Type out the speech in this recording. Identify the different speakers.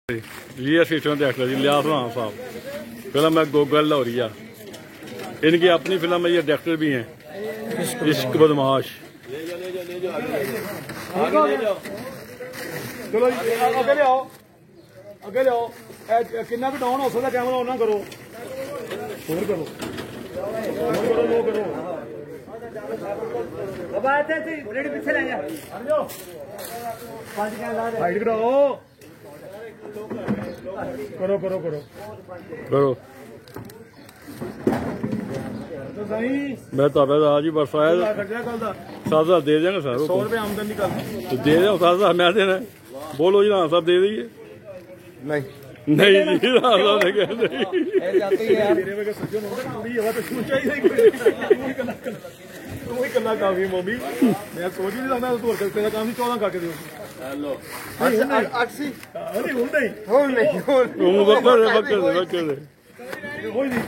Speaker 1: जी assistant director जी लियास राना साहब। Film है goggle Lauriya. इनकी अपनी फिल्म है, ये डायरेक्टर भी हैं। इश्क बदमाश।
Speaker 2: चलो अगे ले आओ, अगे ले आओ। कितना भी डाउन हो सकता कैमरा ऑन ना करो, होर करो, लो करो। पीछे ले जा, हाइट कराओ, करो करो करो
Speaker 1: करो।
Speaker 2: तो सही
Speaker 1: मैं तो आज ही बस आया,
Speaker 2: खर्चा कल का
Speaker 1: 7,000 दे देंगे सर।
Speaker 2: 100 रुपये आमदनी कल
Speaker 1: तो दे दो 7,000 मैं देना। बोलो जी राना साहब दे दीजिए।
Speaker 2: नहीं
Speaker 1: नहीं जी राना साहब ने कह
Speaker 2: मेरे सज्जन होगा कुड़ी हवा तो क्यों चाहिए, तू ही करना काफी मम्मी। मैं सोच ही नहीं सकता तू तेरा काम ही 14 करके दे। हेलो 80 अरे हो नहीं
Speaker 1: बकर बकर
Speaker 2: हो नहीं।